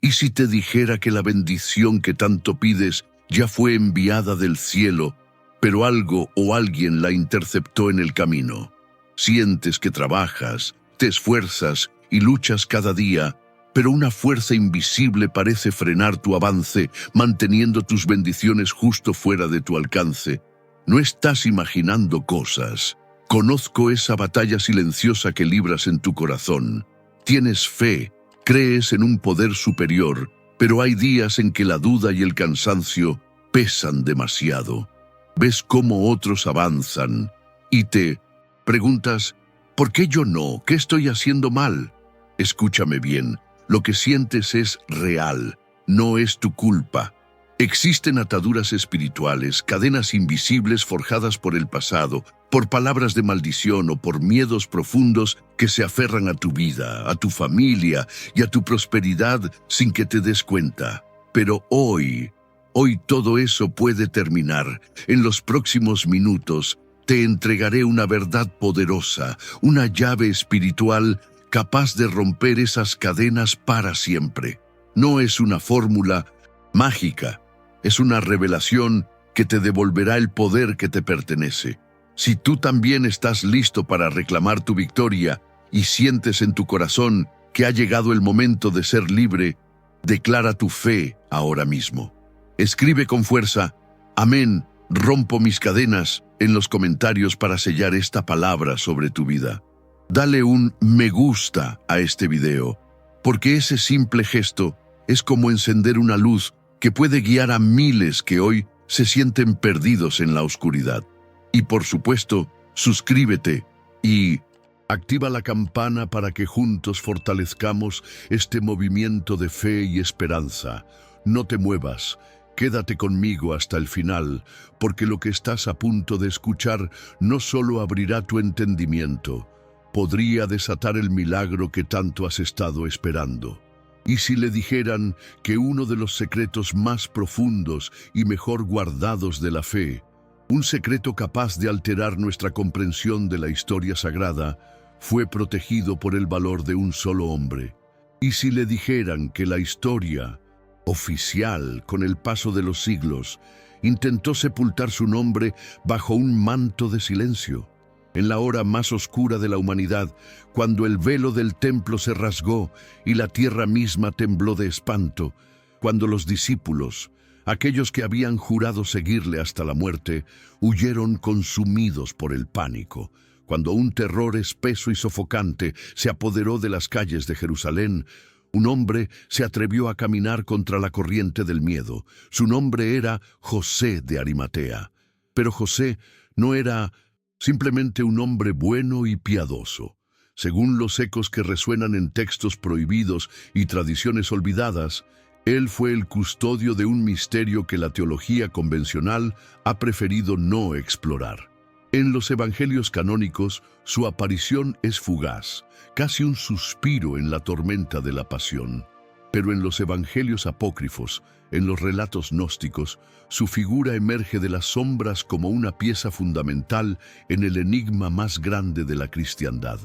¿Y si te dijera que la bendición que tanto pides ya fue enviada del cielo, pero algo o alguien la interceptó en el camino? Sientes que trabajas, te esfuerzas y luchas cada día, pero una fuerza invisible parece frenar tu avance, manteniendo tus bendiciones justo fuera de tu alcance. No estás imaginando cosas. Conozco esa batalla silenciosa que libras en tu corazón. Tienes fe, crees en un poder superior, pero hay días en que la duda y el cansancio pesan demasiado. Ves cómo otros avanzan y te preguntas, ¿por qué yo no? ¿Qué estoy haciendo mal? Escúchame bien, lo que sientes es real, no es tu culpa. Existen ataduras espirituales, cadenas invisibles forjadas por el pasado, por palabras de maldición o por miedos profundos que se aferran a tu vida, a tu familia y a tu prosperidad sin que te des cuenta. Pero hoy todo eso puede terminar. En los próximos minutos te entregaré una verdad poderosa, una llave espiritual capaz de romper esas cadenas para siempre. No es una fórmula mágica, es una revelación que te devolverá el poder que te pertenece. Si tú también estás listo para reclamar tu victoria y sientes en tu corazón que ha llegado el momento de ser libre, declara tu fe ahora mismo. Escribe con fuerza, amén, rompo mis cadenas, en los comentarios para sellar esta palabra sobre tu vida. Dale un me gusta a este video, porque ese simple gesto es como encender una luz que puede guiar a miles que hoy se sienten perdidos en la oscuridad. Y por supuesto, suscríbete y activa la campana para que juntos fortalezcamos este movimiento de fe y esperanza. No te muevas, quédate conmigo hasta el final, porque lo que estás a punto de escuchar no solo abrirá tu entendimiento, podría desatar el milagro que tanto has estado esperando. Y si le dijeran que uno de los secretos más profundos y mejor guardados de la fe, un secreto capaz de alterar nuestra comprensión de la historia sagrada, fue protegido por el valor de un solo hombre. Y si le dijeran que la historia oficial, con el paso de los siglos, intentó sepultar su nombre bajo un manto de silencio, en la hora más oscura de la humanidad, cuando el velo del templo se rasgó y la tierra misma tembló de espanto, cuando los discípulos, aquellos que habían jurado seguirle hasta la muerte, huyeron consumidos por el pánico, cuando un terror espeso y sofocante se apoderó de las calles de Jerusalén, un hombre se atrevió a caminar contra la corriente del miedo. Su nombre era José de Arimatea. Pero José no era simplemente un hombre bueno y piadoso. Según los ecos que resuenan en textos prohibidos y tradiciones olvidadas, él fue el custodio de un misterio que la teología convencional ha preferido no explorar. En los evangelios canónicos, su aparición es fugaz, casi un suspiro en la tormenta de la pasión. Pero en los evangelios apócrifos, en los relatos gnósticos, su figura emerge de las sombras como una pieza fundamental en el enigma más grande de la cristiandad.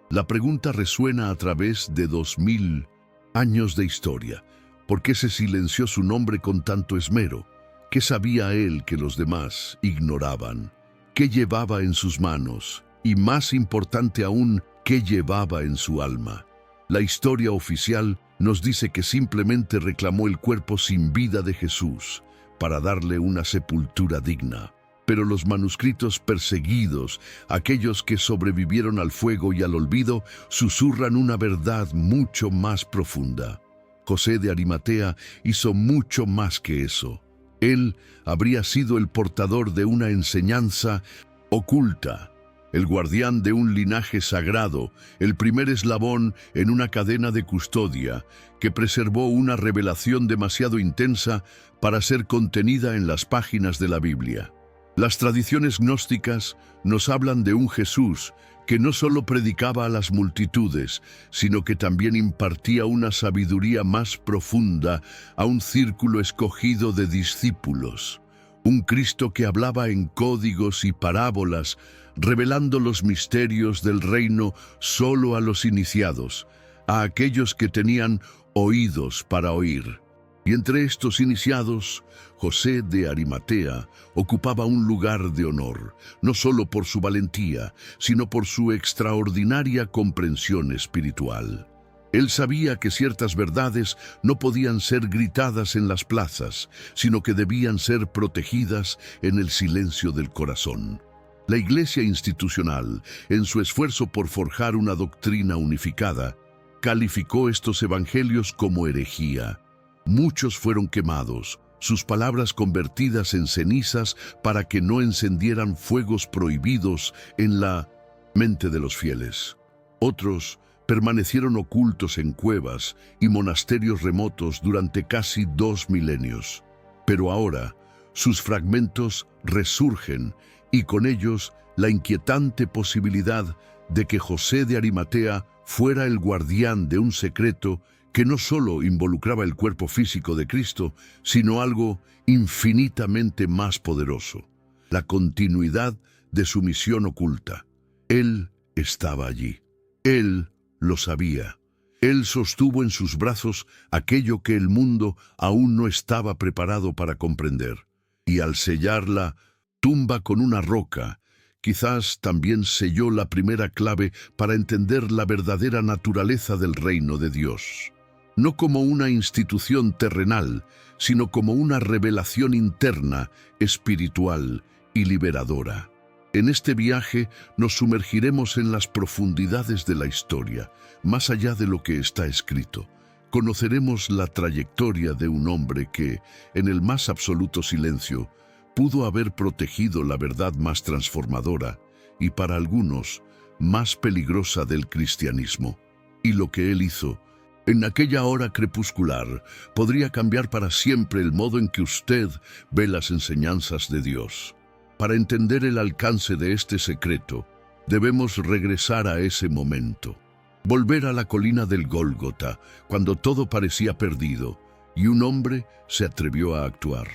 La pregunta resuena a través de 2000 años de historia. ¿Por qué se silenció su nombre con tanto esmero? ¿Qué sabía él que los demás ignoraban? ¿Qué llevaba en sus manos? Y más importante aún, ¿qué llevaba en su alma? La historia oficial nos dice que simplemente reclamó el cuerpo sin vida de Jesús para darle una sepultura digna. Pero los manuscritos perseguidos, aquellos que sobrevivieron al fuego y al olvido, susurran una verdad mucho más profunda. José de Arimatea hizo mucho más que eso. Él habría sido el portador de una enseñanza oculta, el guardián de un linaje sagrado, el primer eslabón en una cadena de custodia que preservó una revelación demasiado intensa para ser contenida en las páginas de la Biblia. Las tradiciones gnósticas nos hablan de un Jesús que no solo predicaba a las multitudes, sino que también impartía una sabiduría más profunda a un círculo escogido de discípulos. Un Cristo que hablaba en códigos y parábolas, revelando los misterios del reino solo a los iniciados, a aquellos que tenían oídos para oír. Y entre estos iniciados, José de Arimatea ocupaba un lugar de honor, no solo por su valentía, sino por su extraordinaria comprensión espiritual. Él sabía que ciertas verdades no podían ser gritadas en las plazas, sino que debían ser protegidas en el silencio del corazón. La Iglesia institucional, en su esfuerzo por forjar una doctrina unificada, calificó estos evangelios como herejía. Muchos fueron quemados, sus palabras convertidas en cenizas para que no encendieran fuegos prohibidos en la mente de los fieles. Otros permanecieron ocultos en cuevas y monasterios remotos durante casi 2 milenios. Pero ahora, sus fragmentos resurgen y con ellos la inquietante posibilidad de que José de Arimatea fuera el guardián de un secreto que no solo involucraba el cuerpo físico de Cristo, sino algo infinitamente más poderoso, la continuidad de su misión oculta. Él estaba allí. Él lo sabía. Él sostuvo en sus brazos aquello que el mundo aún no estaba preparado para comprender. Y al sellar la tumba con una roca, quizás también selló la primera clave para entender la verdadera naturaleza del reino de Dios. No como una institución terrenal, sino como una revelación interna, espiritual y liberadora. En este viaje nos sumergiremos en las profundidades de la historia, más allá de lo que está escrito. Conoceremos la trayectoria de un hombre que, en el más absoluto silencio, pudo haber protegido la verdad más transformadora y, para algunos, más peligrosa del cristianismo. Y lo que él hizo, en aquella hora crepuscular, podría cambiar para siempre el modo en que usted ve las enseñanzas de Dios. Para entender el alcance de este secreto, debemos regresar a ese momento. Volver a la colina del Gólgota, cuando todo parecía perdido, y un hombre se atrevió a actuar.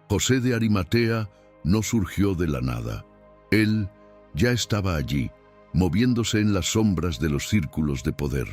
José de Arimatea no surgió de la nada. Él ya estaba allí, moviéndose en las sombras de los círculos de poder.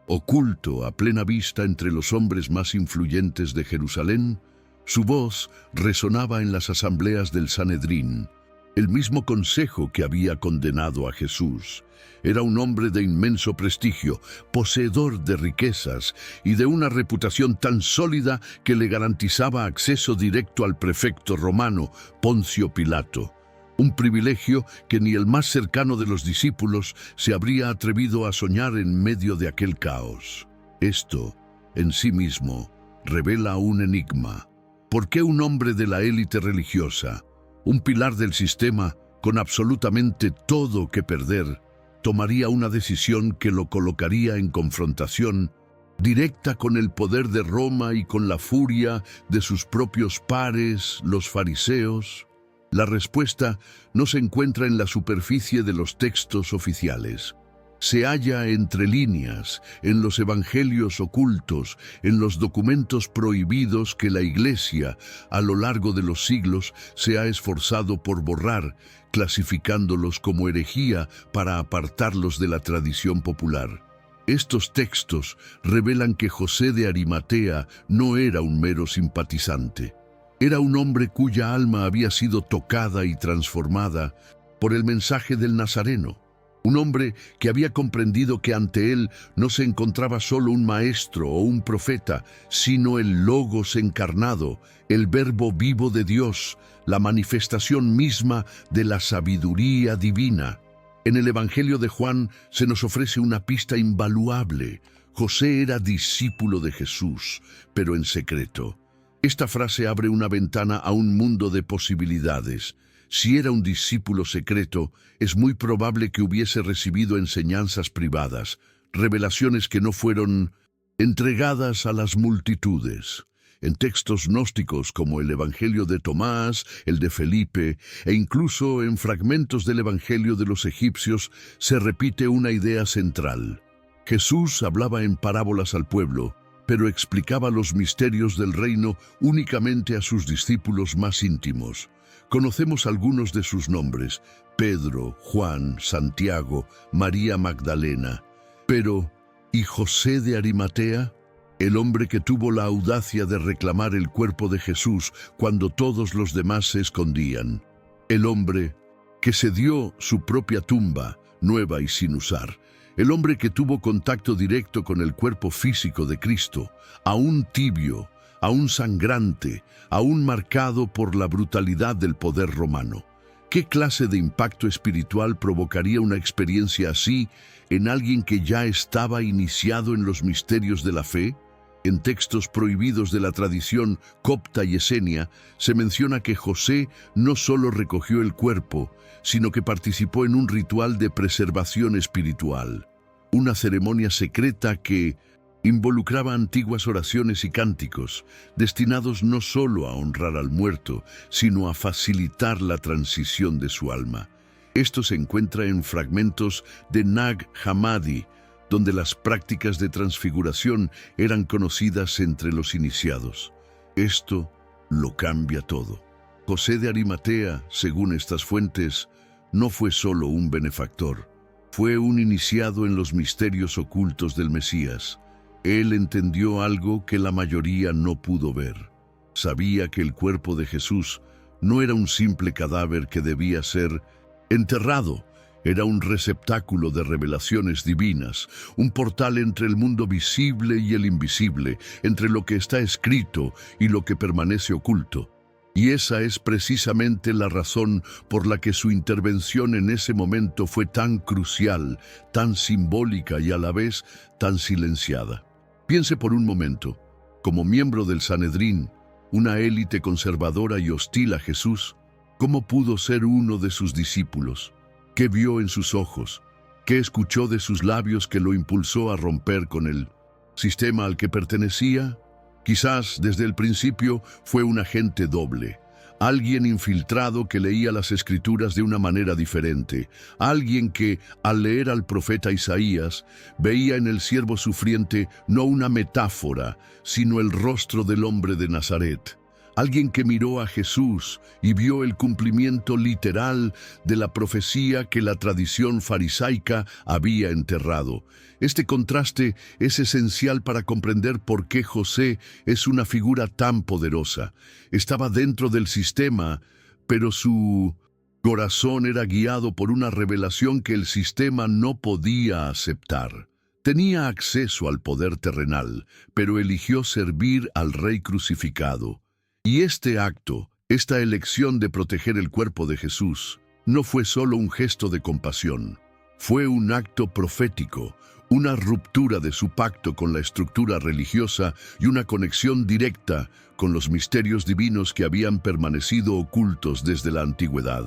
Oculto a plena vista entre los hombres más influyentes de Jerusalén, su voz resonaba en las asambleas del Sanedrín, el mismo consejo que había condenado a Jesús. Era un hombre de inmenso prestigio, poseedor de riquezas y de una reputación tan sólida que le garantizaba acceso directo al prefecto romano, Poncio Pilato. Un privilegio que ni el más cercano de los discípulos se habría atrevido a soñar en medio de aquel caos. Esto, en sí mismo, revela un enigma. ¿Por qué un hombre de la élite religiosa, un pilar del sistema con absolutamente todo que perder, tomaría una decisión que lo colocaría en confrontación directa con el poder de Roma y con la furia de sus propios pares, los fariseos? La respuesta no se encuentra en la superficie de los textos oficiales. Se halla entre líneas, en los evangelios ocultos, en los documentos prohibidos que la Iglesia, a lo largo de los siglos, se ha esforzado por borrar, clasificándolos como herejía para apartarlos de la tradición popular. Estos textos revelan que José de Arimatea no era un mero simpatizante. Era un hombre cuya alma había sido tocada y transformada por el mensaje del Nazareno. Un hombre que había comprendido que ante él no se encontraba solo un maestro o un profeta, sino el Logos encarnado, el Verbo vivo de Dios, la manifestación misma de la sabiduría divina. En el Evangelio de Juan se nos ofrece una pista invaluable. José era discípulo de Jesús, pero en secreto. Esta frase abre una ventana a un mundo de posibilidades. Si era un discípulo secreto, es muy probable que hubiese recibido enseñanzas privadas, revelaciones que no fueron entregadas a las multitudes. En textos gnósticos como el Evangelio de Tomás, el de Felipe, e incluso en fragmentos del Evangelio de los egipcios, se repite una idea central. Jesús hablaba en parábolas al pueblo, pero explicaba los misterios del reino únicamente a sus discípulos más íntimos. Conocemos algunos de sus nombres: Pedro, Juan, Santiago, María Magdalena. Pero, ¿Y José de Arimatea? El hombre que tuvo la audacia de reclamar el cuerpo de Jesús cuando todos los demás se escondían. El hombre que se dio su propia tumba, nueva y sin usar. El hombre que tuvo contacto directo con el cuerpo físico de Cristo, aún tibio, aún sangrante, aún marcado por la brutalidad del poder romano. ¿Qué clase de impacto espiritual provocaría una experiencia así en alguien que ya estaba iniciado en los misterios de la fe? En textos prohibidos de la tradición copta y esenia, se menciona que José no solo recogió el cuerpo, sino que participó en un ritual de preservación espiritual, una ceremonia secreta que involucraba antiguas oraciones y cánticos, destinados no solo a honrar al muerto, sino a facilitar la transición de su alma. Esto se encuentra en fragmentos de Nag Hammadi, donde las prácticas de transfiguración eran conocidas entre los iniciados. Esto lo cambia todo. José de Arimatea, según estas fuentes, no fue solo un benefactor, fue un iniciado en los misterios ocultos del Mesías. Él entendió algo que la mayoría no pudo ver. Sabía que el cuerpo de Jesús no era un simple cadáver que debía ser enterrado. Era un receptáculo de revelaciones divinas, un portal entre el mundo visible y el invisible, entre lo que está escrito y lo que permanece oculto. Y esa es precisamente la razón por la que su intervención en ese momento fue tan crucial, tan simbólica y a la vez tan silenciada. Piense por un momento, como miembro del Sanedrín, una élite conservadora y hostil a Jesús, ¿cómo pudo ser uno de sus discípulos? ¿Qué vio en sus ojos? ¿Qué escuchó de sus labios que lo impulsó a romper con el sistema al que pertenecía? Quizás desde el principio fue un agente doble, alguien infiltrado que leía las Escrituras de una manera diferente, alguien que, al leer al profeta Isaías, veía en el siervo sufriente no una metáfora, sino el rostro del hombre de Nazaret. Alguien que miró a Jesús y vio el cumplimiento literal de la profecía que la tradición farisaica había enterrado. Este contraste es esencial para comprender por qué José es una figura tan poderosa. Estaba dentro del sistema, pero su corazón era guiado por una revelación que el sistema no podía aceptar. Tenía acceso al poder terrenal, pero eligió servir al Rey crucificado. Y este acto, esta elección de proteger el cuerpo de Jesús, no fue solo un gesto de compasión, fue un acto profético, una ruptura de su pacto con la estructura religiosa y una conexión directa con los misterios divinos que habían permanecido ocultos desde la antigüedad.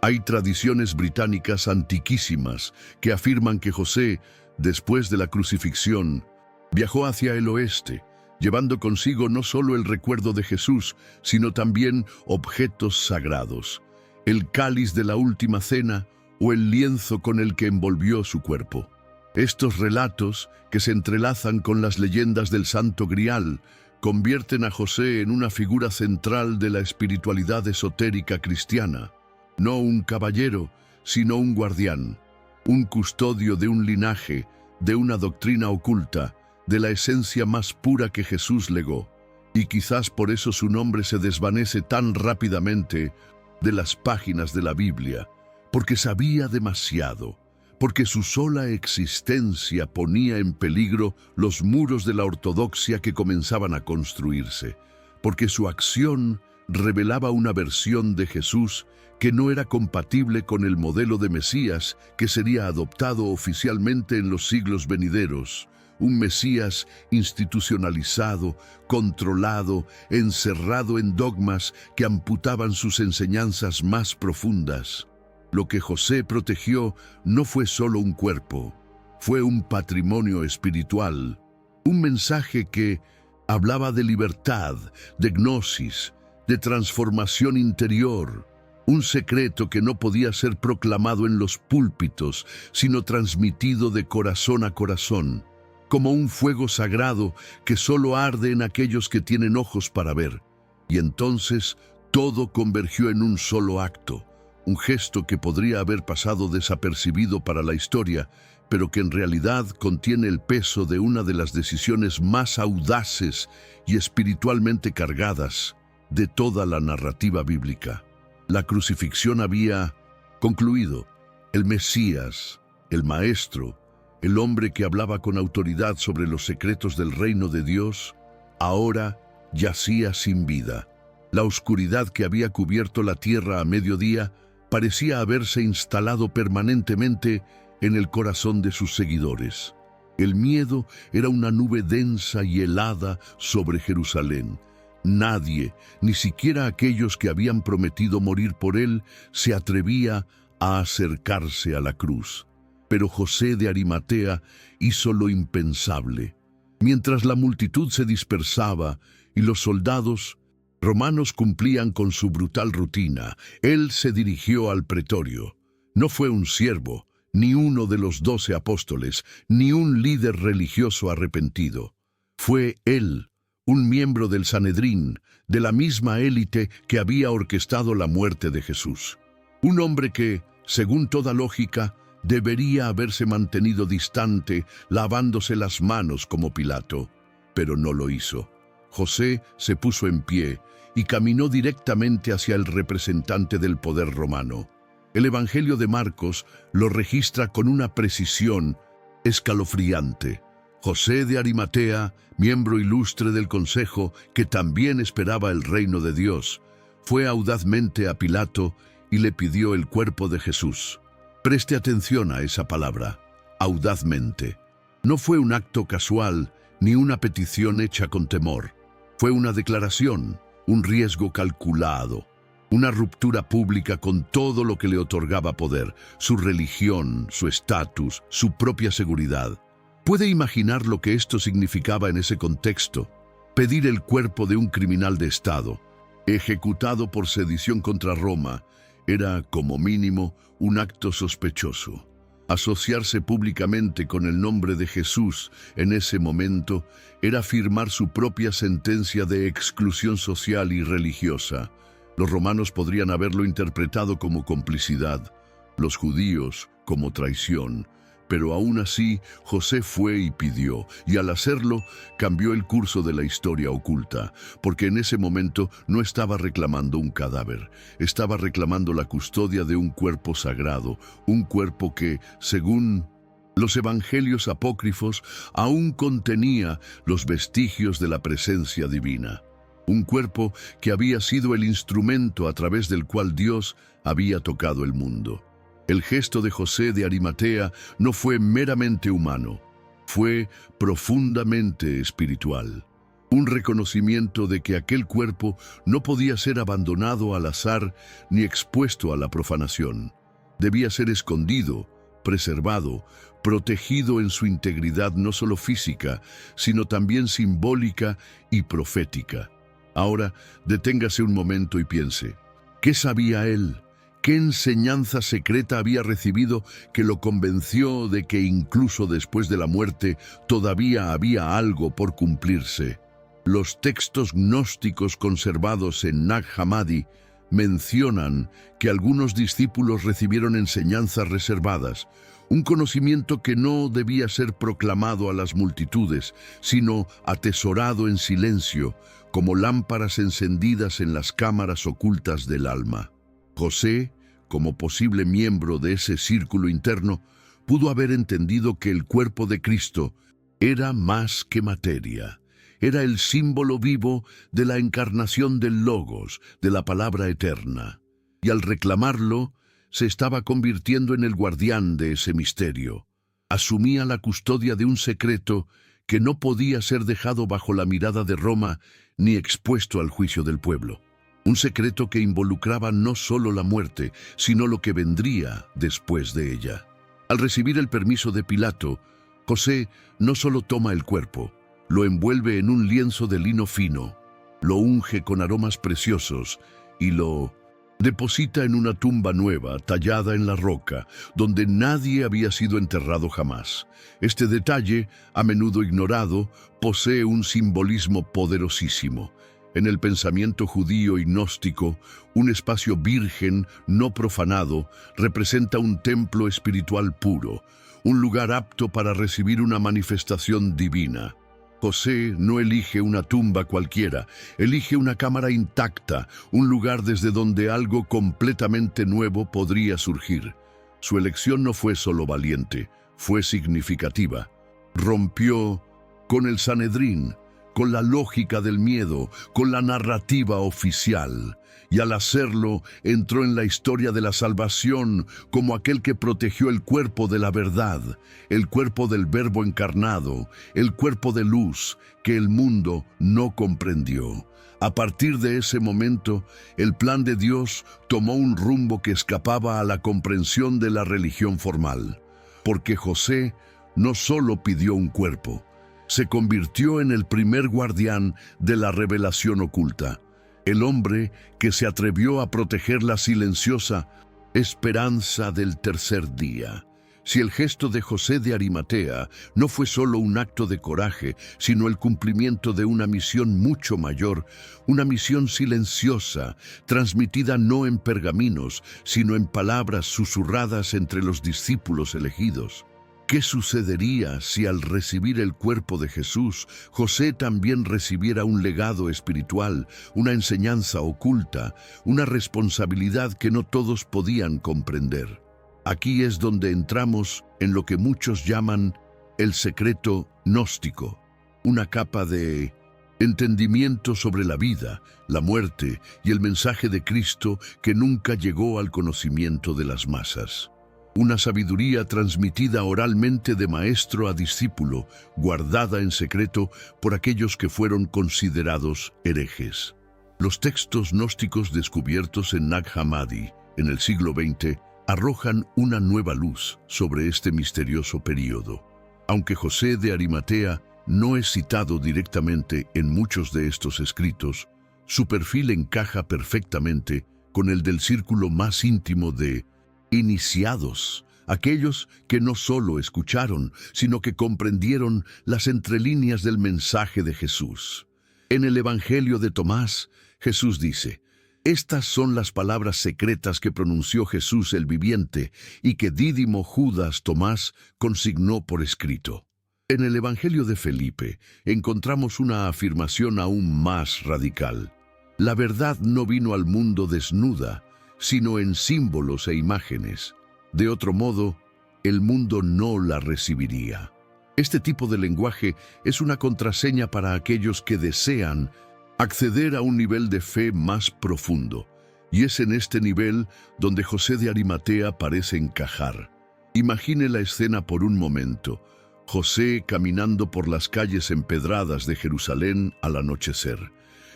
Hay tradiciones británicas antiquísimas que afirman que José, después de la crucifixión, viajó hacia el oeste, llevando consigo no solo el recuerdo de Jesús, sino también objetos sagrados, el cáliz de la última cena o el lienzo con el que envolvió su cuerpo. Estos relatos, que se entrelazan con las leyendas del Santo Grial, convierten a José en una figura central de la espiritualidad esotérica cristiana. No un caballero, sino un guardián, un custodio de un linaje, de una doctrina oculta, de la esencia más pura que Jesús legó, y quizás por eso su nombre se desvanece tan rápidamente de las páginas de la Biblia, porque sabía demasiado, porque su sola existencia ponía en peligro los muros de la ortodoxia que comenzaban a construirse, porque su acción revelaba una versión de Jesús que no era compatible con el modelo de Mesías que sería adoptado oficialmente en los siglos venideros. Un Mesías institucionalizado, controlado, encerrado en dogmas que amputaban sus enseñanzas más profundas. Lo que José protegió no fue solo un cuerpo, fue un patrimonio espiritual, un mensaje que hablaba de libertad, de gnosis, de transformación interior, un secreto que no podía ser proclamado en los púlpitos, sino transmitido de corazón a corazón, como un fuego sagrado que solo arde en aquellos que tienen ojos para ver. Y entonces todo convergió en un solo acto, un gesto que podría haber pasado desapercibido para la historia, pero que en realidad contiene el peso de una de las decisiones más audaces y espiritualmente cargadas de toda la narrativa bíblica. La crucifixión había concluido. El Mesías, el Maestro, el hombre que hablaba con autoridad sobre los secretos del reino de Dios, ahora yacía sin vida. La oscuridad que había cubierto la tierra a mediodía parecía haberse instalado permanentemente en el corazón de sus seguidores. El miedo era una nube densa y helada sobre Jerusalén. Nadie, ni siquiera aquellos que habían prometido morir por él, se atrevía a acercarse a la cruz. Pero José de Arimatea hizo lo impensable. Mientras la multitud se dispersaba y los soldados romanos cumplían con su brutal rutina, él se dirigió al pretorio. No fue un siervo, ni uno de los 12 apóstoles, ni un líder religioso arrepentido. Fue él, un miembro del Sanedrín, de la misma élite que había orquestado la muerte de Jesús. Un hombre que, según toda lógica, debería haberse mantenido distante, lavándose las manos como Pilato, pero no lo hizo. José se puso en pie y caminó directamente hacia el representante del poder romano. El Evangelio de Marcos lo registra con una precisión escalofriante. José de Arimatea, miembro ilustre del Consejo que también esperaba el reino de Dios, fue audazmente a Pilato y le pidió el cuerpo de Jesús. Preste atención a esa palabra, audazmente. No fue un acto casual ni una petición hecha con temor. Fue una declaración, un riesgo calculado. Una ruptura pública con todo lo que le otorgaba poder, su religión, su estatus, su propia seguridad. ¿Puede imaginar lo que esto significaba en ese contexto? Pedir el cuerpo de un criminal de Estado, ejecutado por sedición contra Roma, era, como mínimo, un acto sospechoso. Asociarse públicamente con el nombre de Jesús en ese momento era firmar su propia sentencia de exclusión social y religiosa. Los romanos podrían haberlo interpretado como complicidad, los judíos como traición, pero aún así José fue y pidió, y al hacerlo cambió el curso de la historia oculta, porque en ese momento no estaba reclamando un cadáver, estaba reclamando la custodia de un cuerpo sagrado, un cuerpo que, según los evangelios apócrifos, aún contenía los vestigios de la presencia divina. Un cuerpo que había sido el instrumento a través del cual Dios había tocado el mundo. El gesto de José de Arimatea no fue meramente humano, fue profundamente espiritual. Un reconocimiento de que aquel cuerpo no podía ser abandonado al azar ni expuesto a la profanación. Debía ser escondido, preservado, protegido en su integridad no solo física, sino también simbólica y profética. Ahora, deténgase un momento y piense, ¿qué sabía él? ¿Qué enseñanza secreta había recibido que lo convenció de que incluso después de la muerte todavía había algo por cumplirse? Los textos gnósticos conservados en Nag Hammadi mencionan que algunos discípulos recibieron enseñanzas reservadas, un conocimiento que no debía ser proclamado a las multitudes, sino atesorado en silencio, como lámparas encendidas en las cámaras ocultas del alma. José, como posible miembro de ese círculo interno, pudo haber entendido que el cuerpo de Cristo era más que materia. Era el símbolo vivo de la encarnación del Logos, de la palabra eterna. Y al reclamarlo, se estaba convirtiendo en el guardián de ese misterio. Asumía la custodia de un secreto que no podía ser dejado bajo la mirada de Roma ni expuesto al juicio del pueblo. Un secreto que involucraba no solo la muerte, sino lo que vendría después de ella. Al recibir el permiso de Pilato, José no solo toma el cuerpo, lo envuelve en un lienzo de lino fino, lo unge con aromas preciosos y lo deposita en una tumba nueva, tallada en la roca, donde nadie había sido enterrado jamás. Este detalle, a menudo ignorado, posee un simbolismo poderosísimo. En el pensamiento judío y gnóstico, un espacio virgen, no profanado, representa un templo espiritual puro, un lugar apto para recibir una manifestación divina. José no elige una tumba cualquiera, elige una cámara intacta, un lugar desde donde algo completamente nuevo podría surgir. Su elección no fue solo valiente, fue significativa. Rompió con el Sanedrín, con la lógica del miedo, con la narrativa oficial, y al hacerlo entró en la historia de la salvación como aquel que protegió el cuerpo de la verdad, el cuerpo del Verbo encarnado, el cuerpo de luz que el mundo no comprendió. A partir de ese momento, el plan de Dios tomó un rumbo que escapaba a la comprensión de la religión formal, porque José no solo pidió un cuerpo, se convirtió en el primer guardián de la revelación oculta, el hombre que se atrevió a proteger la silenciosa esperanza del tercer día. Si el gesto de José de Arimatea no fue solo un acto de coraje, sino el cumplimiento de una misión mucho mayor, una misión silenciosa, transmitida no en pergaminos, sino en palabras susurradas entre los discípulos elegidos. ¿Qué sucedería si al recibir el cuerpo de Jesús, José también recibiera un legado espiritual, una enseñanza oculta, una responsabilidad que no todos podían comprender? Aquí es donde entramos en lo que muchos llaman el secreto gnóstico, una capa de entendimiento sobre la vida, la muerte y el mensaje de Cristo que nunca llegó al conocimiento de las masas. Una sabiduría transmitida oralmente de maestro a discípulo, guardada en secreto por aquellos que fueron considerados herejes. Los textos gnósticos descubiertos en Nag Hammadi, en el siglo XX, arrojan una nueva luz sobre este misterioso período. Aunque José de Arimatea no es citado directamente en muchos de estos escritos, su perfil encaja perfectamente con el del círculo más íntimo de iniciados, aquellos que no solo escucharon, sino que comprendieron las entrelíneas del mensaje de Jesús. En el Evangelio de Tomás, Jesús dice: «Estas son las palabras secretas que pronunció Jesús el viviente y que Dídimo Judas Tomás consignó por escrito». En el Evangelio de Felipe encontramos una afirmación aún más radical. La verdad no vino al mundo desnuda, sino en símbolos e imágenes. De otro modo, el mundo no la recibiría. Este tipo de lenguaje es una contraseña para aquellos que desean acceder a un nivel de fe más profundo, y es en este nivel donde José de Arimatea parece encajar. Imagine la escena por un momento: José caminando por las calles empedradas de Jerusalén al anochecer.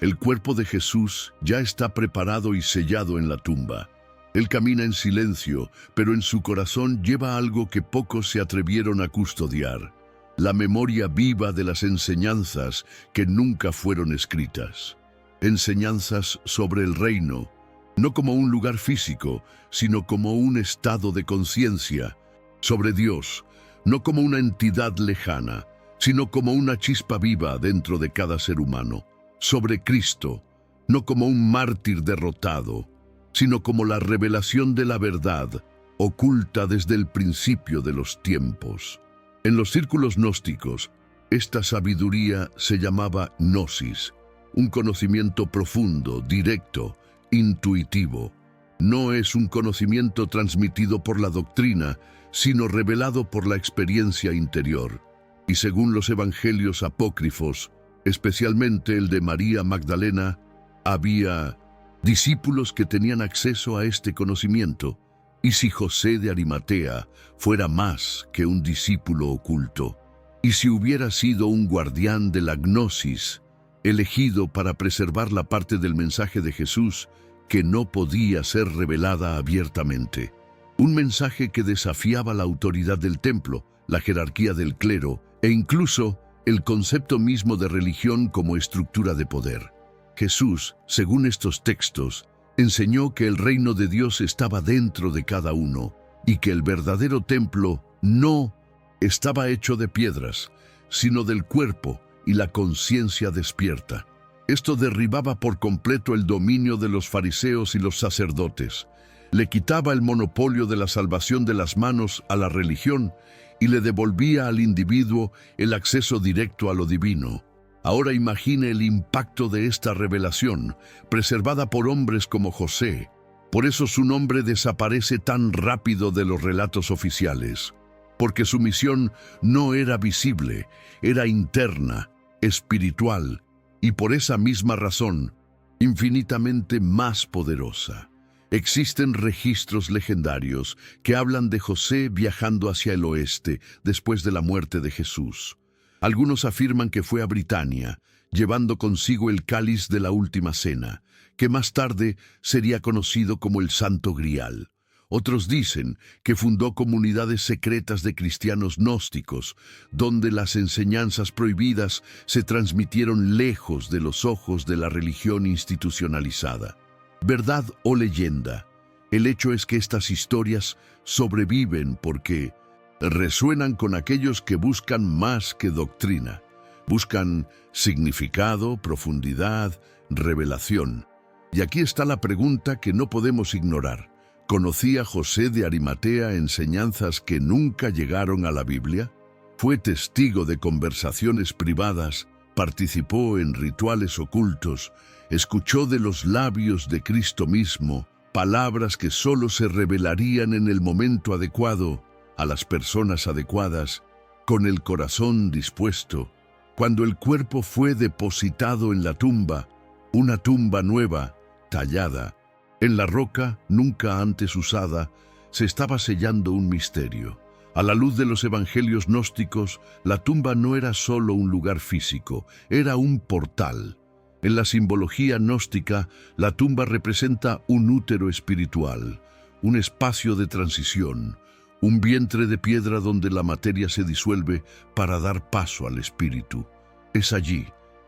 El cuerpo de Jesús ya está preparado y sellado en la tumba. Él camina en silencio, pero en su corazón lleva algo que pocos se atrevieron a custodiar: la memoria viva de las enseñanzas que nunca fueron escritas. Enseñanzas sobre el reino, no como un lugar físico, sino como un estado de conciencia. Sobre Dios, no como una entidad lejana, sino como una chispa viva dentro de cada ser humano. Sobre Cristo, no como un mártir derrotado, sino como la revelación de la verdad, oculta desde el principio de los tiempos. En los círculos gnósticos, esta sabiduría se llamaba gnosis, un conocimiento profundo, directo, intuitivo. No es un conocimiento transmitido por la doctrina, sino revelado por la experiencia interior. Y según los evangelios apócrifos, especialmente el de María Magdalena, había discípulos que tenían acceso a este conocimiento. Y si José de Arimatea fuera más que un discípulo oculto, y si hubiera sido un guardián de la gnosis, elegido para preservar la parte del mensaje de Jesús que no podía ser revelada abiertamente, un mensaje que desafiaba la autoridad del templo, la jerarquía del clero e incluso el concepto mismo de religión como estructura de poder. Jesús, según estos textos, enseñó que el reino de Dios estaba dentro de cada uno y que el verdadero templo no estaba hecho de piedras, sino del cuerpo y la conciencia despierta. Esto derribaba por completo el dominio de los fariseos y los sacerdotes. Le quitaba el monopolio de la salvación de las manos a la religión y le devolvía al individuo el acceso directo a lo divino. Ahora imagine el impacto de esta revelación, preservada por hombres como José. Por eso su nombre desaparece tan rápido de los relatos oficiales, porque su misión no era visible, era interna, espiritual, y por esa misma razón, infinitamente más poderosa. Existen registros legendarios que hablan de José viajando hacia el oeste después de la muerte de Jesús. Algunos afirman que fue a Britania, llevando consigo el cáliz de la última cena, que más tarde sería conocido como el Santo Grial. Otros dicen que fundó comunidades secretas de cristianos gnósticos, donde las enseñanzas prohibidas se transmitieron lejos de los ojos de la religión institucionalizada. ¿Verdad o leyenda? El hecho es que estas historias sobreviven porque resuenan con aquellos que buscan más que doctrina. Buscan significado, profundidad, revelación. Y aquí está la pregunta que no podemos ignorar. ¿Conocía José de Arimatea enseñanzas que nunca llegaron a la Biblia? ¿Fue testigo de conversaciones privadas? ¿Participó en rituales ocultos? ¿Escuchó de los labios de Cristo mismo palabras que solo se revelarían en el momento adecuado, a las personas adecuadas, con el corazón dispuesto? Cuando el cuerpo fue depositado en la tumba, una tumba nueva, tallada, en la roca nunca antes usada, se estaba sellando un misterio. A la luz de los evangelios gnósticos, la tumba no era solo un lugar físico, era un portal. En la simbología gnóstica, la tumba representa un útero espiritual, un espacio de transición, un vientre de piedra donde la materia se disuelve para dar paso al espíritu. Es allí,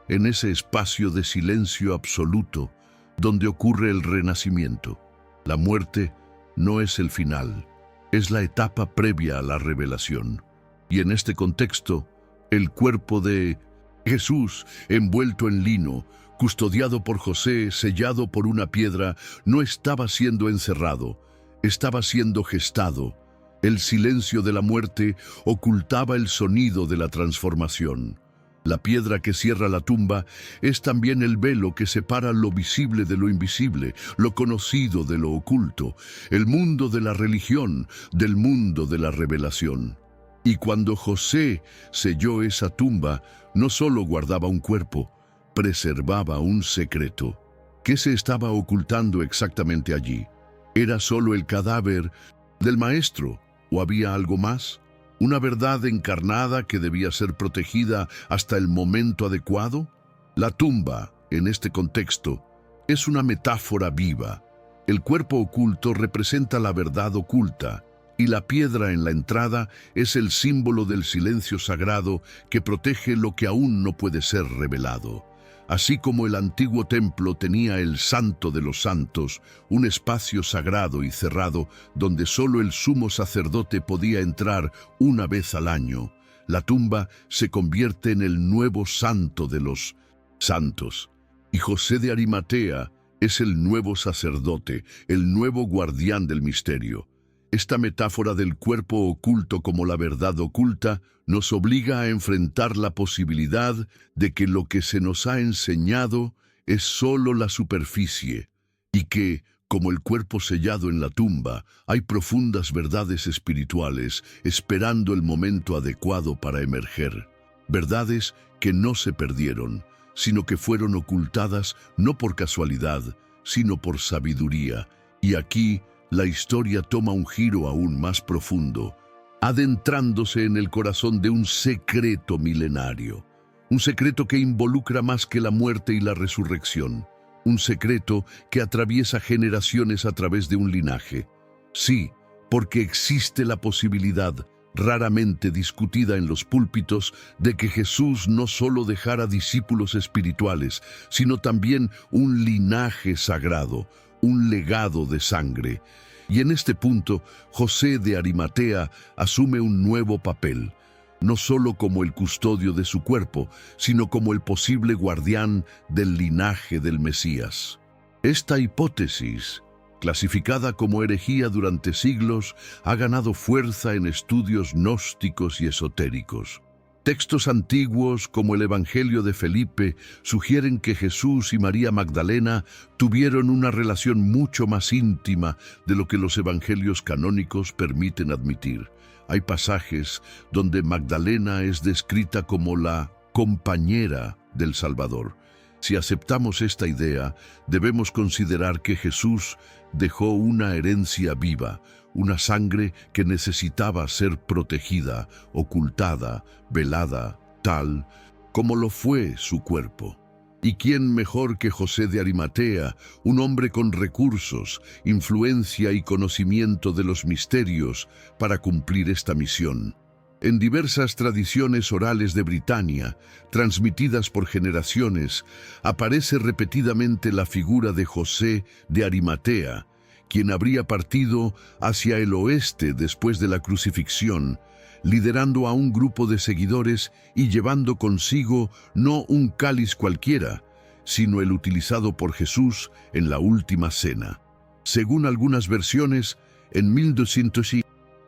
en ese espacio de silencio absoluto, donde ocurre el renacimiento. La muerte no es el final, es la etapa previa a la revelación. Y en este contexto, el cuerpo de Jesús, envuelto en lino, custodiado por José, sellado por una piedra, no estaba siendo encerrado, estaba siendo gestado. El silencio de la muerte ocultaba el sonido de la transformación. La piedra que cierra la tumba es también el velo que separa lo visible de lo invisible, lo conocido de lo oculto, el mundo de la religión del mundo de la revelación. Y cuando José selló esa tumba, no solo guardaba un cuerpo, preservaba un secreto. ¿Qué se estaba ocultando exactamente allí? ¿Era solo el cadáver del maestro o había algo más? ¿Una verdad encarnada que debía ser protegida hasta el momento adecuado? La tumba, en este contexto, es una metáfora viva. El cuerpo oculto representa la verdad oculta, y la piedra en la entrada es el símbolo del silencio sagrado que protege lo que aún no puede ser revelado. Así como el antiguo templo tenía el Santo de los Santos, un espacio sagrado y cerrado donde solo el sumo sacerdote podía entrar una vez al año, la tumba se convierte en el nuevo Santo de los Santos. Y José de Arimatea es el nuevo sacerdote, el nuevo guardián del misterio. Esta metáfora del cuerpo oculto como la verdad oculta nos obliga a enfrentar la posibilidad de que lo que se nos ha enseñado es solo la superficie y que, como el cuerpo sellado en la tumba, hay profundas verdades espirituales esperando el momento adecuado para emerger. Verdades que no se perdieron, sino que fueron ocultadas no por casualidad, sino por sabiduría. Y aquí, la historia toma un giro aún más profundo, adentrándose en el corazón de un secreto milenario. Un secreto que involucra más que la muerte y la resurrección. Un secreto que atraviesa generaciones a través de un linaje. Sí, porque existe la posibilidad, raramente discutida en los púlpitos, de que Jesús no solo dejara discípulos espirituales, sino también un linaje sagrado, un legado de sangre. Y en este punto, José de Arimatea asume un nuevo papel, no solo como el custodio de su cuerpo, sino como el posible guardián del linaje del Mesías. Esta hipótesis, clasificada como herejía durante siglos, ha ganado fuerza en estudios gnósticos y esotéricos. Textos antiguos como el Evangelio de Felipe sugieren que Jesús y María Magdalena tuvieron una relación mucho más íntima de lo que los evangelios canónicos permiten admitir. Hay pasajes donde Magdalena es descrita como la compañera del Salvador. Si aceptamos esta idea, debemos considerar que Jesús dejó una herencia viva, una sangre que necesitaba ser protegida, ocultada, velada, tal como lo fue su cuerpo. ¿Y quién mejor que José de Arimatea, un hombre con recursos, influencia y conocimiento de los misterios, para cumplir esta misión? En diversas tradiciones orales de Britania, transmitidas por generaciones, aparece repetidamente la figura de José de Arimatea, quien habría partido hacia el oeste después de la crucifixión, liderando a un grupo de seguidores y llevando consigo no un cáliz cualquiera, sino el utilizado por Jesús en la última cena. Según algunas versiones, en 1200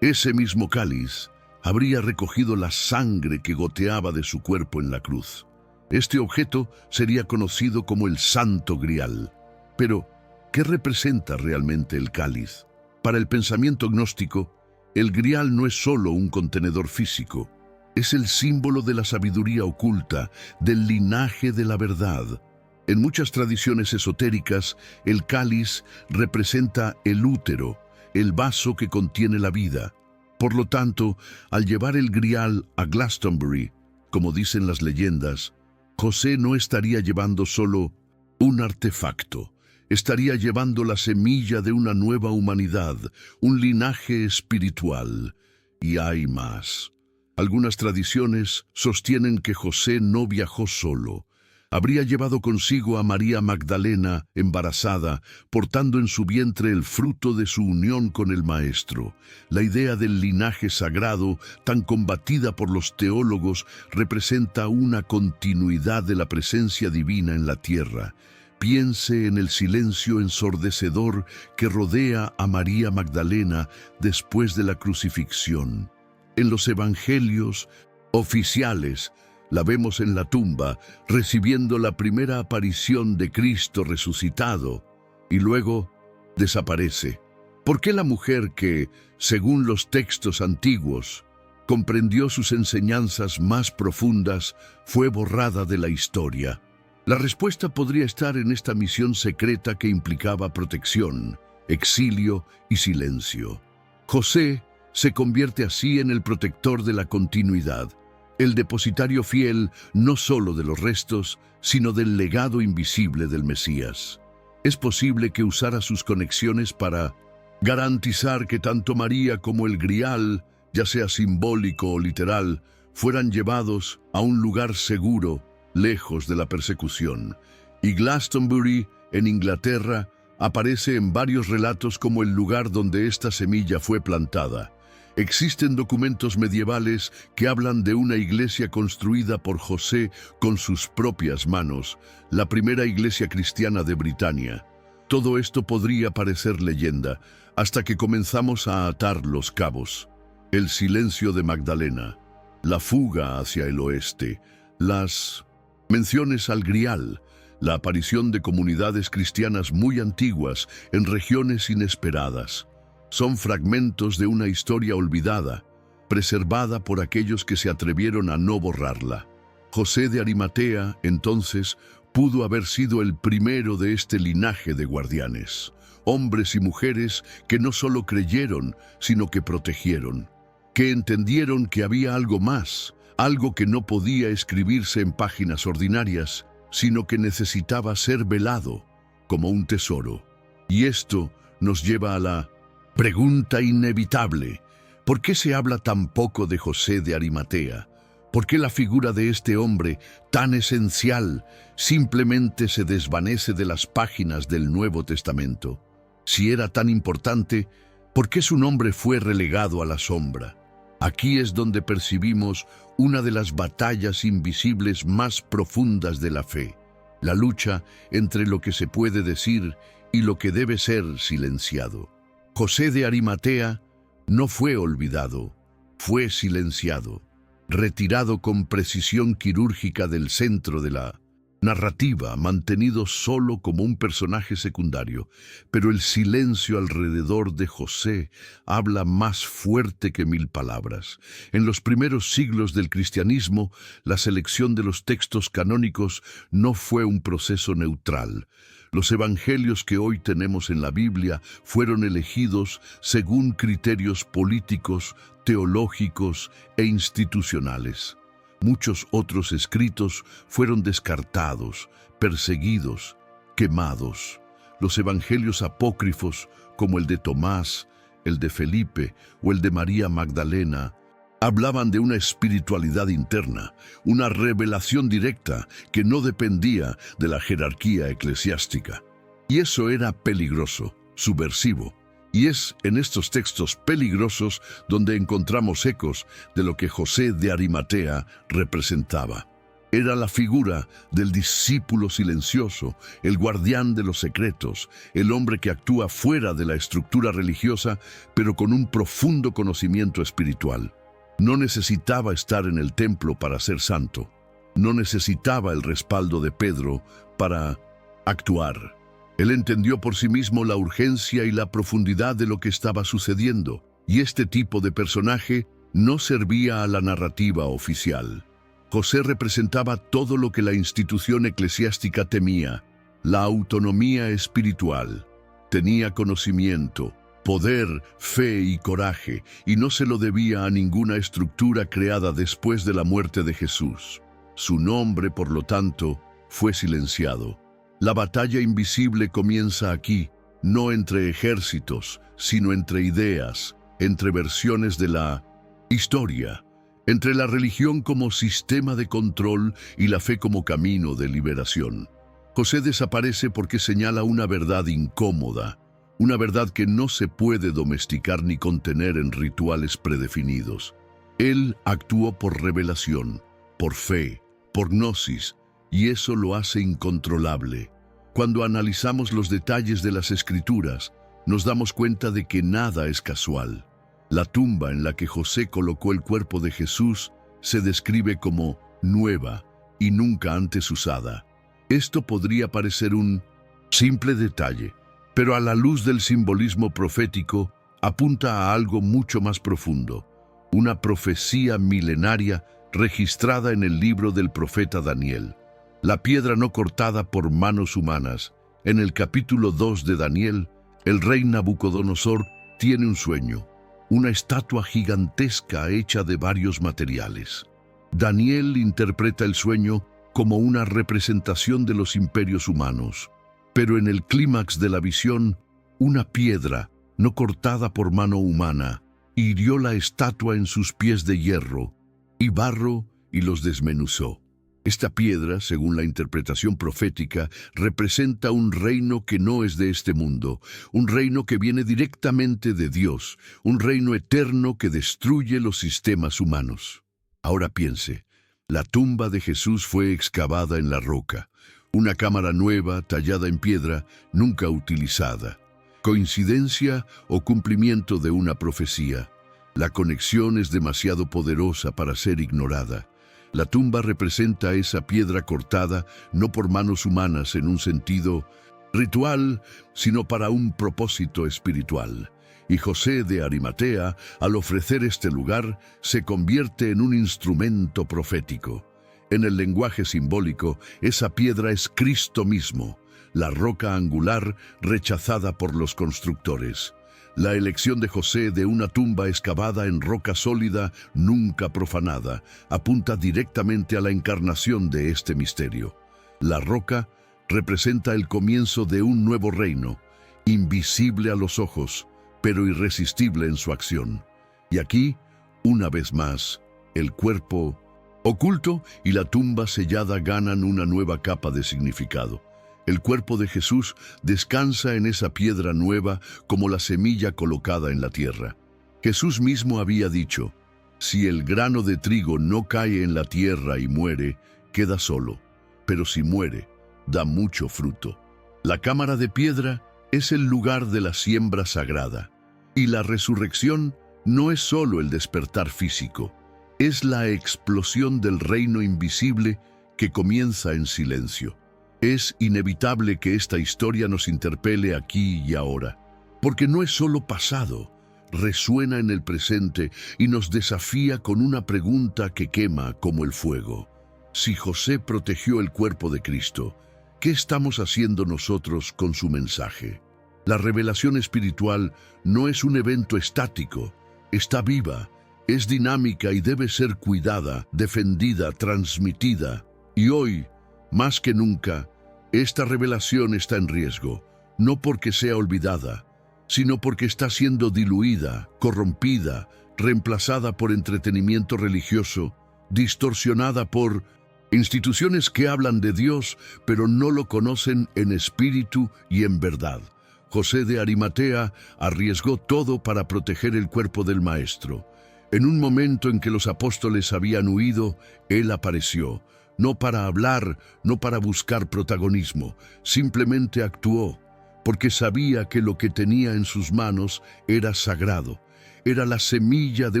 ese mismo cáliz habría recogido la sangre que goteaba de su cuerpo en la cruz. Este objeto sería conocido como el Santo Grial. Pero, ¿qué representa realmente el cáliz? Para el pensamiento gnóstico, el grial no es solo un contenedor físico, es el símbolo de la sabiduría oculta, del linaje de la verdad. En muchas tradiciones esotéricas, el cáliz representa el útero, el vaso que contiene la vida. Por lo tanto, al llevar el grial a Glastonbury, como dicen las leyendas, José no estaría llevando solo un artefacto, estaría llevando la semilla de una nueva humanidad, un linaje espiritual. Y hay más. Algunas tradiciones sostienen que José no viajó solo. Habría llevado consigo a María Magdalena, embarazada, portando en su vientre el fruto de su unión con el Maestro. La idea del linaje sagrado, tan combatida por los teólogos, representa una continuidad de la presencia divina en la tierra. Piense en el silencio ensordecedor que rodea a María Magdalena después de la crucifixión. En los evangelios oficiales, la vemos en la tumba, recibiendo la primera aparición de Cristo resucitado, y luego desaparece. ¿Por qué la mujer que, según los textos antiguos, comprendió sus enseñanzas más profundas, fue borrada de la historia? La respuesta podría estar en esta misión secreta que implicaba protección, exilio y silencio. José se convierte así en el protector de la continuidad, el depositario fiel no solo de los restos, sino del legado invisible del Mesías. Es posible que usara sus conexiones para garantizar que tanto María como el grial, ya sea simbólico o literal, fueran llevados a un lugar seguro, lejos de la persecución. Y Glastonbury, en Inglaterra, aparece en varios relatos como el lugar donde esta semilla fue plantada. Existen documentos medievales que hablan de una iglesia construida por José con sus propias manos, la primera iglesia cristiana de Britania. Todo esto podría parecer leyenda, hasta que comenzamos a atar los cabos. El silencio de Magdalena, la fuga hacia el oeste, las menciones al grial, la aparición de comunidades cristianas muy antiguas en regiones inesperadas. Son fragmentos de una historia olvidada, preservada por aquellos que se atrevieron a no borrarla. José de Arimatea, entonces, pudo haber sido el primero de este linaje de guardianes, hombres y mujeres que no solo creyeron, sino que protegieron, que entendieron que había algo más, algo que no podía escribirse en páginas ordinarias, sino que necesitaba ser velado como un tesoro. Y esto nos lleva a la pregunta inevitable: ¿por qué se habla tan poco de José de Arimatea? ¿Por qué la figura de este hombre, tan esencial, simplemente se desvanece de las páginas del Nuevo Testamento? Si era tan importante, ¿por qué su nombre fue relegado a la sombra? Aquí es donde percibimos una de las batallas invisibles más profundas de la fe, la lucha entre lo que se puede decir y lo que debe ser silenciado. José de Arimatea no fue olvidado, fue silenciado, retirado con precisión quirúrgica del centro de la narrativa, mantenido solo como un personaje secundario, pero el silencio alrededor de José habla más fuerte que 1000 palabras. En los primeros siglos del cristianismo, la selección de los textos canónicos no fue un proceso neutral. Los evangelios que hoy tenemos en la Biblia fueron elegidos según criterios políticos, teológicos e institucionales. Muchos otros escritos fueron descartados, perseguidos, quemados. Los evangelios apócrifos, como el de Tomás, el de Felipe o el de María Magdalena, hablaban de una espiritualidad interna, una revelación directa que no dependía de la jerarquía eclesiástica. Y eso era peligroso, subversivo. Y es en estos textos peligrosos donde encontramos ecos de lo que José de Arimatea representaba. Era la figura del discípulo silencioso, el guardián de los secretos, el hombre que actúa fuera de la estructura religiosa, pero con un profundo conocimiento espiritual. No necesitaba estar en el templo para ser santo. No necesitaba el respaldo de Pedro para actuar. Él entendió por sí mismo la urgencia y la profundidad de lo que estaba sucediendo, y este tipo de personaje no servía a la narrativa oficial. José representaba todo lo que la institución eclesiástica temía: la autonomía espiritual. Tenía conocimiento, poder, fe y coraje, y no se lo debía a ninguna estructura creada después de la muerte de Jesús. Su nombre, por lo tanto, fue silenciado. La batalla invisible comienza aquí, no entre ejércitos, sino entre ideas, entre versiones de la historia, entre la religión como sistema de control y la fe como camino de liberación. José desaparece porque señala una verdad incómoda, una verdad que no se puede domesticar ni contener en rituales predefinidos. Él actuó por revelación, por fe, por gnosis, y eso lo hace incontrolable. Cuando analizamos los detalles de las Escrituras, nos damos cuenta de que nada es casual. La tumba en la que José colocó el cuerpo de Jesús se describe como nueva y nunca antes usada. Esto podría parecer un simple detalle, pero a la luz del simbolismo profético apunta a algo mucho más profundo, una profecía milenaria registrada en el libro del profeta Daniel. La piedra no cortada por manos humanas. En el capítulo 2 de Daniel, el rey Nabucodonosor tiene un sueño, una estatua gigantesca hecha de varios materiales. Daniel interpreta el sueño como una representación de los imperios humanos, pero en el clímax de la visión, una piedra, no cortada por mano humana, hirió la estatua en sus pies de hierro y barro y los desmenuzó. Esta piedra, según la interpretación profética, representa un reino que no es de este mundo, un reino que viene directamente de Dios, un reino eterno que destruye los sistemas humanos. Ahora piense, la tumba de Jesús fue excavada en la roca, una cámara nueva, tallada en piedra, nunca utilizada. ¿Coincidencia o cumplimiento de una profecía? La conexión es demasiado poderosa para ser ignorada. La tumba representa esa piedra cortada no por manos humanas en un sentido ritual, sino para un propósito espiritual. Y José de Arimatea, al ofrecer este lugar, se convierte en un instrumento profético. En el lenguaje simbólico, esa piedra es Cristo mismo, la roca angular rechazada por los constructores. La elección de José de una tumba excavada en roca sólida, nunca profanada, apunta directamente a la encarnación de este misterio. La roca representa el comienzo de un nuevo reino, invisible a los ojos, pero irresistible en su acción. Y aquí, una vez más, el cuerpo oculto y la tumba sellada ganan una nueva capa de significado. El cuerpo de Jesús descansa en esa piedra nueva como la semilla colocada en la tierra. Jesús mismo había dicho: Si el grano de trigo no cae en la tierra y muere, queda solo, pero si muere, da mucho fruto. La cámara de piedra es el lugar de la siembra sagrada, y la resurrección no es solo el despertar físico, es la explosión del reino invisible que comienza en silencio. Es inevitable que esta historia nos interpele aquí y ahora, porque no es solo pasado, resuena en el presente y nos desafía con una pregunta que quema como el fuego. Si José protegió el cuerpo de Cristo, ¿qué estamos haciendo nosotros con su mensaje? La revelación espiritual no es un evento estático, está viva, es dinámica y debe ser cuidada, defendida, transmitida. Y hoy, más que nunca, esta revelación está en riesgo, no porque sea olvidada, sino porque está siendo diluida, corrompida, reemplazada por entretenimiento religioso, distorsionada por instituciones que hablan de Dios, pero no lo conocen en espíritu y en verdad. José de Arimatea arriesgó todo para proteger el cuerpo del Maestro. En un momento en que los apóstoles habían huido, él apareció, no para hablar, no para buscar protagonismo, simplemente actuó, porque sabía que lo que tenía en sus manos era sagrado, era la semilla de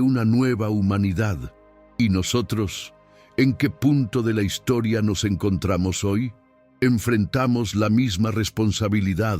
una nueva humanidad. ¿Y nosotros? ¿En qué punto de la historia nos encontramos hoy? Enfrentamos la misma responsabilidad,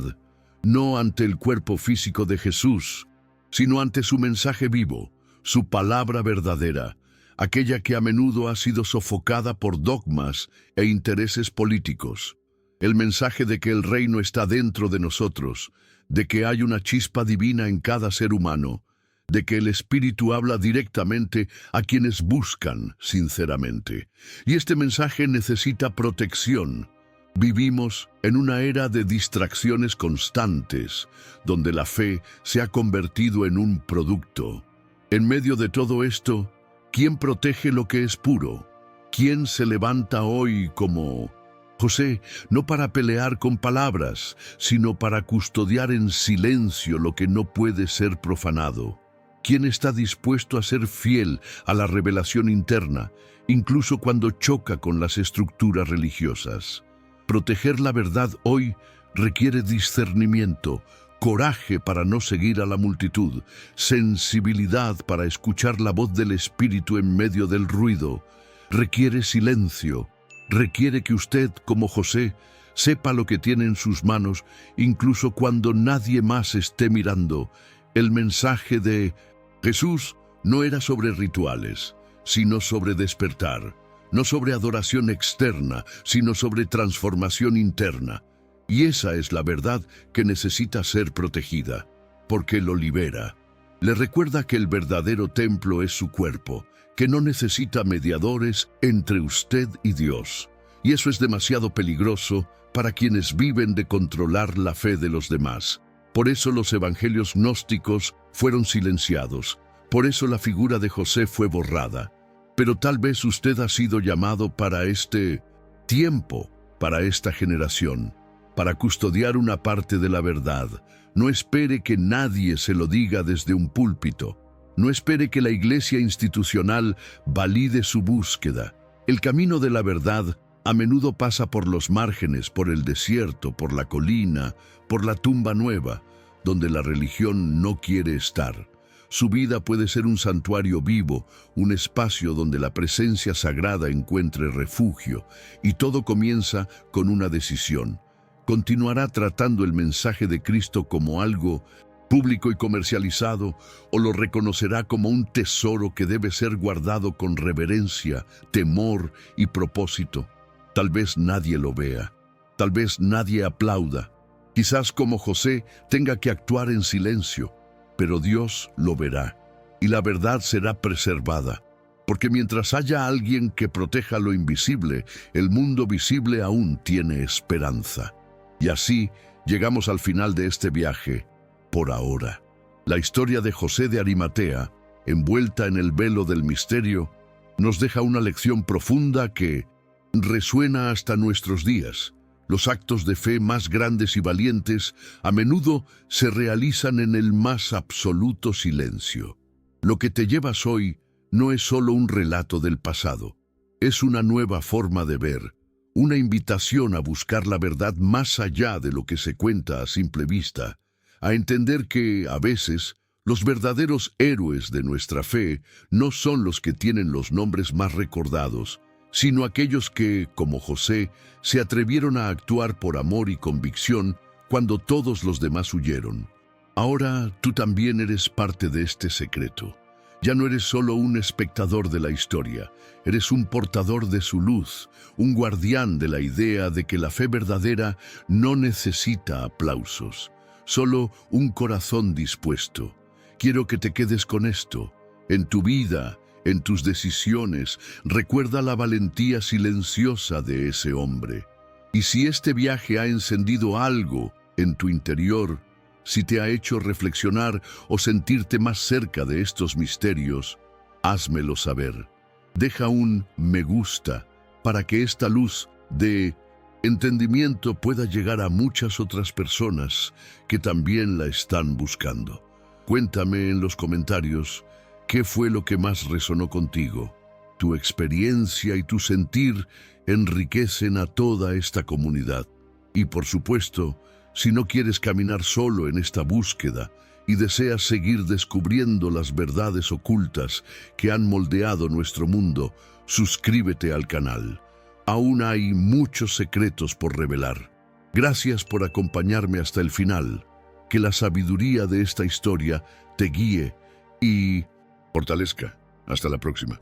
no ante el cuerpo físico de Jesús, sino ante su mensaje vivo, su palabra verdadera, aquella que a menudo ha sido sofocada por dogmas e intereses políticos. El mensaje de que el reino está dentro de nosotros, de que hay una chispa divina en cada ser humano, de que el Espíritu habla directamente a quienes buscan sinceramente. Y este mensaje necesita protección. Vivimos en una era de distracciones constantes, donde la fe se ha convertido en un producto. En medio de todo esto, ¿quién protege lo que es puro? ¿Quién se levanta hoy como José, no para pelear con palabras, sino para custodiar en silencio lo que no puede ser profanado? ¿Quién está dispuesto a ser fiel a la revelación interna, incluso cuando choca con las estructuras religiosas? Proteger la verdad hoy requiere discernimiento, coraje para no seguir a la multitud, sensibilidad para escuchar la voz del Espíritu en medio del ruido. Requiere silencio. Requiere que usted, como José, sepa lo que tiene en sus manos, incluso cuando nadie más esté mirando. El mensaje de Jesús no era sobre rituales, sino sobre despertar, no sobre adoración externa, sino sobre transformación interna. Y esa es la verdad que necesita ser protegida, porque lo libera. Le recuerda que el verdadero templo es su cuerpo, que no necesita mediadores entre usted y Dios. Y eso es demasiado peligroso para quienes viven de controlar la fe de los demás. Por eso los evangelios gnósticos fueron silenciados. Por eso la figura de José fue borrada. Pero tal vez usted ha sido llamado para este tiempo, para esta generación, para custodiar una parte de la verdad. No espere que nadie se lo diga desde un púlpito. No espere que la iglesia institucional valide su búsqueda. El camino de la verdad a menudo pasa por los márgenes, por el desierto, por la colina, por la tumba nueva, donde la religión no quiere estar. Su vida puede ser un santuario vivo, un espacio donde la presencia sagrada encuentre refugio, y todo comienza con una decisión. ¿Continuará tratando el mensaje de Cristo como algo público y comercializado, o lo reconocerá como un tesoro que debe ser guardado con reverencia, temor y propósito? Tal vez nadie lo vea, tal vez nadie aplauda, quizás como José tenga que actuar en silencio, pero Dios lo verá, y la verdad será preservada, porque mientras haya alguien que proteja lo invisible, el mundo visible aún tiene esperanza. Y así llegamos al final de este viaje, por ahora. La historia de José de Arimatea, envuelta en el velo del misterio, nos deja una lección profunda que resuena hasta nuestros días. Los actos de fe más grandes y valientes a menudo se realizan en el más absoluto silencio. Lo que te llevas hoy no es solo un relato del pasado, es una nueva forma de ver, una invitación a buscar la verdad más allá de lo que se cuenta a simple vista, a entender que, a veces, los verdaderos héroes de nuestra fe no son los que tienen los nombres más recordados, sino aquellos que, como José, se atrevieron a actuar por amor y convicción cuando todos los demás huyeron. Ahora tú también eres parte de este secreto. Ya no eres solo un espectador de la historia, eres un portador de su luz, un guardián de la idea de que la fe verdadera no necesita aplausos, solo un corazón dispuesto. Quiero que te quedes con esto. En tu vida, en tus decisiones, recuerda la valentía silenciosa de ese hombre. Y si este viaje ha encendido algo en tu interior, si te ha hecho reflexionar o sentirte más cerca de estos misterios, házmelo saber. Deja un me gusta para que esta luz de entendimiento pueda llegar a muchas otras personas que también la están buscando. Cuéntame en los comentarios qué fue lo que más resonó contigo. Tu experiencia y tu sentir enriquecen a toda esta comunidad. Y por supuesto, si no quieres caminar solo en esta búsqueda y deseas seguir descubriendo las verdades ocultas que han moldeado nuestro mundo, suscríbete al canal. Aún hay muchos secretos por revelar. Gracias por acompañarme hasta el final. Que la sabiduría de esta historia te guíe y fortalezca. Hasta la próxima.